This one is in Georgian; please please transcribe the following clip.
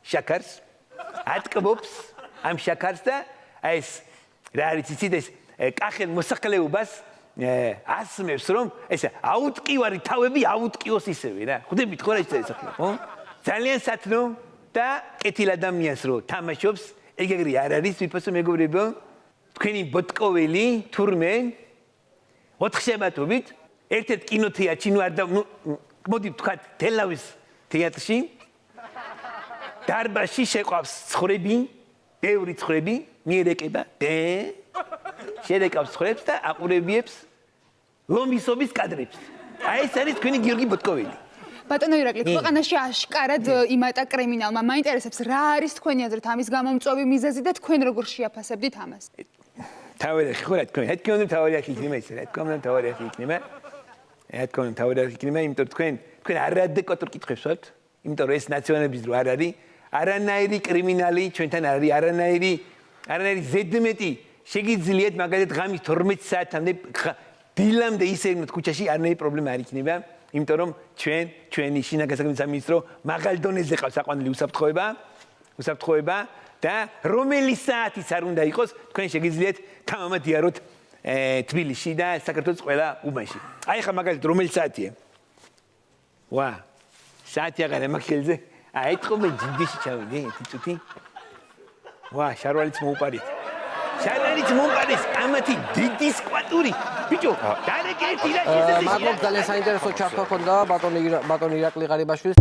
შაქარს, ატკბობს ამ შაქარს და ეს რა არის იცით ეს კახელ მოსახლეობას ასმევს რომ ეს აუტკივარი თავები აუტკიოს ისევე რა. ხვდებით ხო რა ის სახლა, ხო? ძალიან სათნო და კეთილ ადამიანს რო თამაშობს, ეგრე არ არის ვიფასო მეგობრებო. თქვენი ბოტკოველი თურმე 4 შაბათობით ერთ-ერთ კინოთეატრში ნუ არ და მოდი ვთქვათ თელავის თეატრში დარბაზში შეყვავს ცხვრები, ბევრი ცხვრები, მიერეკება, შერეკავს ცხვრებს და აყურებიებს ლომისობის კადრებს. აი ეს არის თქვენი გიორგი ბოტკოველი. ბატონო ირაკლი, ქვეყანაში აშკარად იმატა კრიმინალმა. მაინტერესებს რა არის თქვენი აზრით ამის გამომწვევი მიზეზი და თქვენ როგორ შეაფასებდით ამას? თავი ხო რა თქვენ, თქვენ თავი იქნება ისე რა, თქვენ თავი იქნება. თქვენ თავი იქნება, იმიტომ თქვენ არადეკვატურ კითხვებს ვართ, იმიტომ რომ ეს ნაციონალიზმის დრო არ არის, არანაირი კრიმინალი ჩვენთან არის, არანაირი ზედმეტი შეგიძლიათ მაგალითად ღამის 12 საათამდე დილამდე ისე იმოთ ქუჩაში არანაირი პრობლემა არ იქნება, იმიტომ რომ ჩვენი შინაგანსაკუთრების სამინისტრო მაღალ დონეზე ყავს საყვანილი უსაფრთხოება და რომელი საათიც არ უნდა იყოს, თქვენ შეგიძლიათ თამამად იაროთ თბილისში და საქართველოს ყველა უბანში. აი ხა მაგალითად რომელი საათია? ვა, საათი აღარა მაქვს ხელზე. აი ეთქომე ჯინდიში ჩავიდი, ერთი წუთი. ვა, შარვალიც მოუპარით. შარვალიც მოუპარეს, ამათი დიდი სკვატური. ბიჭო, დარეკე ერთი რა შეიძლება. მაგრამ ძალიან საინტერესო ჩართვა ქონდა ბატონ ირაკლი ღარიბაშვილის